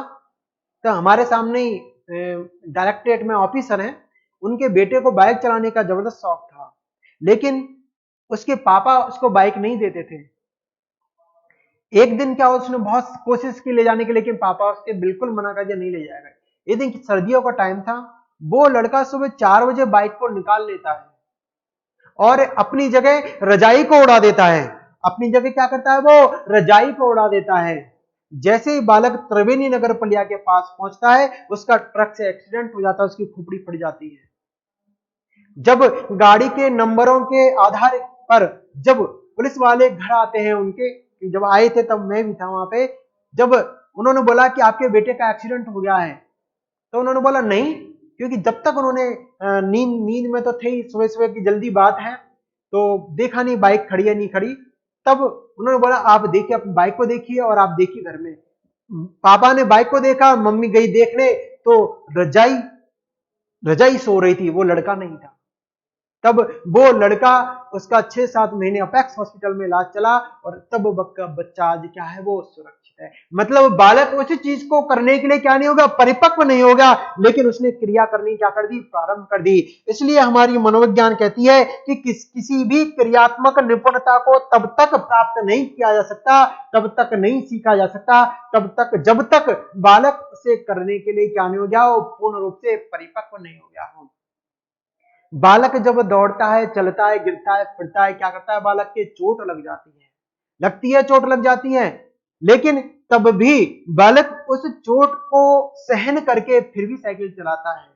S1: तो हमारे सामने ही डायरेक्टरेट में ऑफिसर हैं, उनके बेटे को बाइक चलाने का जबरदस्त शौक था, लेकिन उसके पापा उसको बाइक नहीं देते थे। एक दिन क्या, उसने बहुत कोशिश की ले जाने की, लेकिन पापा उसके बिल्कुल मना कर दिया, नहीं ले जाएगा। एक दिन सर्दियों का टाइम था, वो लड़का सुबह 4 बजे बाइक को निकाल लेता है और अपनी जगह रजाई को उड़ा देता है। अपनी जगह क्या करता है, वो रजाई को उड़ा देता है। जैसे ही बालक त्रिवेणी नगर पलिया के पास पहुंचता है, उसका ट्रक से एक्सीडेंट हो जाता है, उसकी खोपड़ी फट जाती है। जब गाड़ी के नंबरों के आधार पर जब पुलिस वाले घर आते हैं उनके, जब आए थे तब मैं भी था वहां पे, जब उन्होंने बोला कि आपके बेटे का एक्सीडेंट हो गया है, तो उन्होंने बोला नहीं, क्योंकि जब तक उन्होंने नींद में तो थे ही, सुबह सुबह की जल्दी बात है, तो देखा नहीं बाइक खड़ी है नहीं खड़ी। तब उन्होंने बोला आप देखिए, अपनी बाइक को देखिए और आप देखिए घर में। पापा ने बाइक को देखा, मम्मी गई देखने, तो रजाई सो रही थी, वो लड़का नहीं था। तब वो लड़का, उसका 6-7 महीने अपेक्स हॉस्पिटल में इलाज चला, और तब बच्चा आज क्या है, वो सुरक्षित है। मतलब बालक उस चीज को करने के लिए क्या नहीं होगा, परिपक्व नहीं होगा, लेकिन उसने क्रिया करनी क्या कर दी, प्रारंभ कर दी। इसलिए हमारी मनोविज्ञान कहती है कि किसी भी क्रियात्मक निपुणता को तब तक प्राप्त नहीं किया जा सकता, तब तक नहीं सीखा जा सकता, तब तक जब तक बालक उसे करने के लिए क्या नहीं हो गया, वो पूर्ण रूप से परिपक्व नहीं हो गया हो। बालक जब दौड़ता है, चलता है, गिरता है, फिरता है, क्या करता है, बालक के चोट लग जाती है, लगती है, चोट लग जाती है, लेकिन तब भी बालक उस चोट को सहन करके फिर भी साइकिल चलाता है।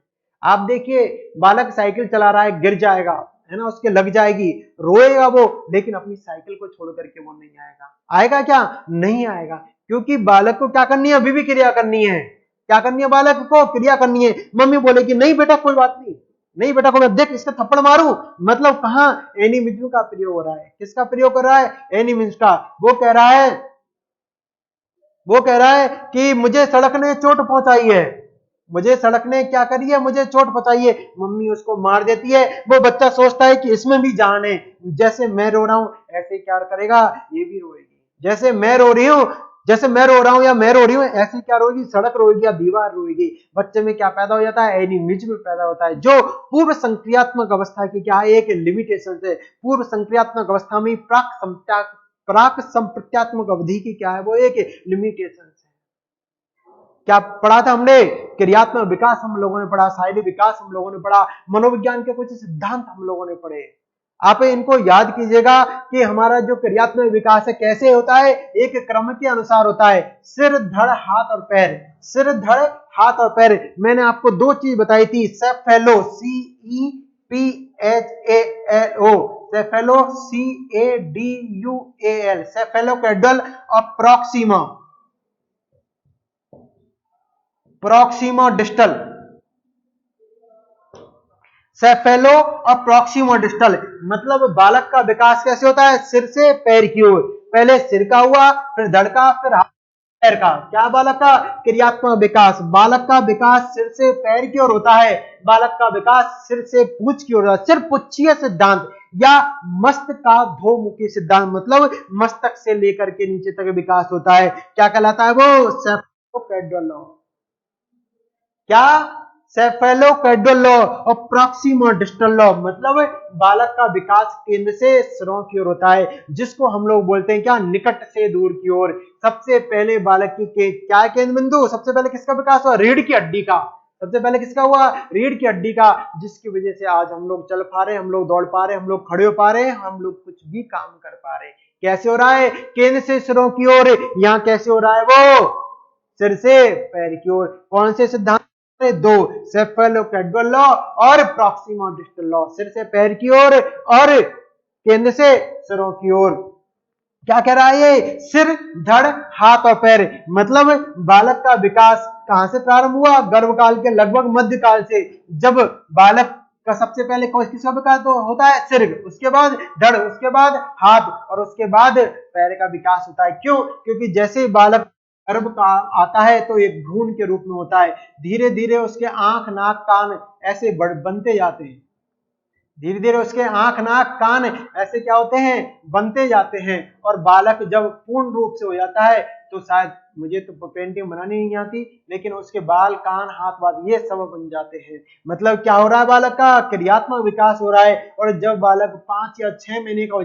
S1: आप देखिए, बालक साइकिल चला रहा है, गिर जाएगा, है ना, उसके लग जाएगी, रोएगा वो, लेकिन अपनी साइकिल को छोड़ करके वो नहीं आएगा। आएगा क्या, नहीं आएगा, क्योंकि बालक को क्या करनी है, अभी भी क्रिया करनी है। क्या करनी है, बालक को क्रिया करनी है। मम्मी बोलेगी नहीं बेटा कोई बात नहीं, नहीं बेटा को मैं देख इसका थप्पड़ मारूं, मतलब कहां, एनिमिज्म का प्रयोग हो रहा है। किसका प्रयोग कर रहा है, एनिमिज्म का। वो कह रहा है कि मुझे सड़क ने चोट पहुंचाई है, मुझे सड़क ने क्या करी है, मुझे चोट पहुंचाई है। मम्मी उसको मार देती है। वो बच्चा सोचता है कि इसमें भी जान है, जैसे मैं रो रहा हूं ऐसे क्या करेगा, ये भी रोएगी। जैसे मैं रो रही हूं, जैसे मैं रो रहा हूं या मैं रो रही हूं, ऐसे क्या रोएगी, सड़क रोएगी या दीवार रोएगी। बच्चे में क्या पैदा हो जाता है, एनिमिज्म पैदा होता है, जो पूर्व संक्रियात्मक अवस्था की क्या है, एक लिमिटेशन है। पूर्व संक्रियात्मक अवस्था में प्राक संप्रत्यात्मक अवधि की क्या है, वो एक लिमिटेशन है। क्या पढ़ा था हमने, क्रियात्मक विकास हम लोगों ने पढ़ा, शारीरिक विकास हम लोगों ने पढ़ा, मनोविज्ञान के कुछ सिद्धांत हम लोगों ने पढ़े। आप इनको याद कीजिएगा कि हमारा जो क्रियात्मक विकास है कैसे होता है, एक क्रम के अनुसार होता है। सिर, धड़, हाथ और पैर, सिर, धड़, हाथ और पैर। मैंने आपको 2 चीज बताई थी, सेफेलो, CEPHALO, सेफेलो, CADUAL, सेफेलोकैडल और प्रॉक्सिमा डिस्टल, सेफेलो और प्रॉक्सिमा डिस्टल। मतलब बालक का विकास कैसे होता है, सिर से पैर की ओर। पहले सिर का हुआ, फिर धड़ का, फिर पैर का। क्या बालक का क्रियात्मक विकास, बालक का विकास सिर से पैर की ओर होता है, बालक का विकास सिर से पूंछ की ओर होता है। सिर पुच्छीय सिद्धांत या मस्तकाधोमुखी सिद्धांत, मतलब मस्तक से लेकर के नीचे तक विकास होता है। क्या कहलाता है वो, सेफेलोकैडल लॉ। क्या, सेफेलोकैडल लॉ और प्रॉक्सिमा डिस्टल लॉ। मतलब बालक का विकास केंद्र से सिरों की ओर होता है, जिसको हम लोग बोलते हैं क्या, निकट से दूर की ओर। सबसे पहले बालक की क्या केंद्र बिंदु, सबसे पहले किसका विकास हुआ, रीढ़ की हड्डी का। सबसे पहले किसका हुआ? रीढ़ की हड्डी का, जिसकी वजह से आज हम लोग चल पा रहे हैं, हम लोग दौड़ पा रहे हैं, हम लोग खड़े हो पा रहे हैं, हम लोग कुछ भी काम कर पा रहे हैं। कैसे हो रहा है? केंद्र से सिरों की ओर। यहाँ कैसे हो रहा है? वो सिर से पैर की ओर। कौन से सिद्धांत? दो, सेफेलोकैडुअल लॉ और प्रॉक्सिमा डिस्टल लॉ। सिर से पैर की ओर और केंद्र से सिरों की ओर। क्या कह रहा है ये? सिर, धड़, हाथ और पैर। मतलब बालक का विकास कहां से प्रारंभ हुआ? गर्भकाल के लगभग मध्यकाल से, जब बालक का सबसे पहले किसका विकास तो होता है? सिर, उसके बाद धड़, उसके बाद हाथ और उसके बाद पैर का विकास होता है। क्यों? क्योंकि जैसे बालक गर्भ का आता है तो एक भ्रूण के रूप में होता है, धीरे धीरे उसके आंख, नाक, कान ऐसे बनते जाते हैं। धीरे धीरे उसके आंख, नाक, कान ऐसे क्या होते हैं? बनते जाते हैं। और बालक जब पूर्ण रूप से हो जाता है तो शायद, मुझे तो पेंटिंग बनानी नहीं आती, लेकिन उसके बाल, कान, हाथ, वाथ ये सब बन जाते हैं। मतलब क्या हो रहा है? बालक का क्रियात्मक विकास हो रहा है। और जब बालक 5 या 6 महीने का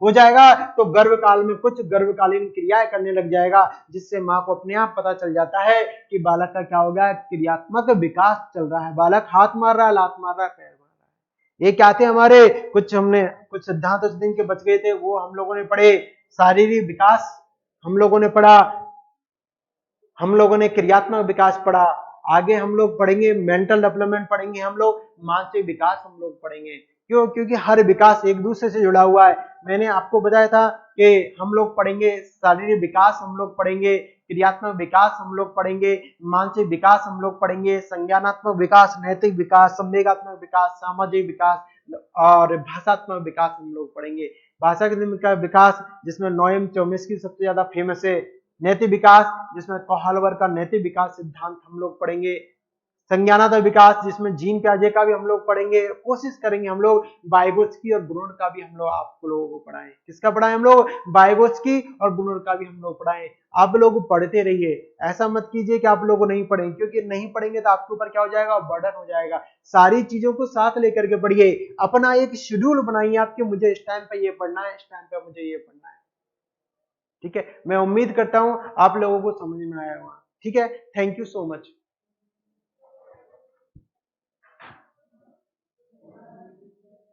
S1: हो जाएगा तो गर्भ काल में कुछ गर्भकालीन क्रियाएं करने लग जाएगा, जिससे माँ को अपने आप पता चल जाता है कि बालक का क्या हो गया? क्रियात्मक विकास चल रहा है। बालक हाथ मार रहा है, लात मार रहा है, पैर मार रहा है। ये क्या थे हमारे हमने कुछ सिद्धांत उस दिन के बच गए थे, वो हम लोगों ने पढ़े। शारीरिक विकास हम लोगों ने पढ़ा, हम लोगों ने क्रियात्मक विकास पढ़ा। आगे हम लोग पढ़ेंगे मेंटल डेवलपमेंट पढ़ेंगे, हम लोग मानसिक विकास हम लोग पढ़ेंगे। क्यों? क्योंकि हर विकास एक दूसरे से जुड़ा हुआ है। मैंने आपको बताया था कि हम लोग पढ़ेंगे शारीरिक विकास, हम लोग पढ़ेंगे क्रियात्मक विकास, हम लोग पढ़ेंगे मानसिक विकास, हम लोग पढ़ेंगे संज्ञानात्मक विकास, नैतिक विकास, संवेगात्मक विकास, सामाजिक विकास और भाषात्मक विकास हम लोग पढ़ेंगे। भाषा का विकास जिसमें नोएम चोम्स्की सबसे ज्यादा फेमस है। नैतिक विकास जिसमें कोहालवर का नैतिक विकास सिद्धांत हम लोग पढ़ेंगे। संज्ञानात्मक विकास जिसमें जीन पियाजे का भी हम लोग पढ़ेंगे। कोशिश करेंगे हम लोग वाइगोत्स्की और ब्रूनर का भी हम लोग आप लोगों को पढ़ाएं। किसका पढ़ाएं हम लोग? वाइगोत्स्की और ब्रूनर का भी हम लोग पढ़ाएं। आप लोग पढ़ते रहिए, ऐसा मत कीजिए कि आप लोग को नहीं पढ़ेंगे, क्योंकि नहीं पढ़ेंगे तो आपके ऊपर क्या हो जाएगा? बर्डन हो जाएगा। सारी चीजों को साथ लेकर के पढ़िए, अपना एक शेड्यूल बनाइए आपके, मुझे इस टाइम पे ये पढ़ना है, इस टाइम पे मुझे ये पढ़ना है। ठीक है, मैं उम्मीद करता हूं आप लोगों को समझ में आया होगा। ठीक है, थैंक यू सो मच।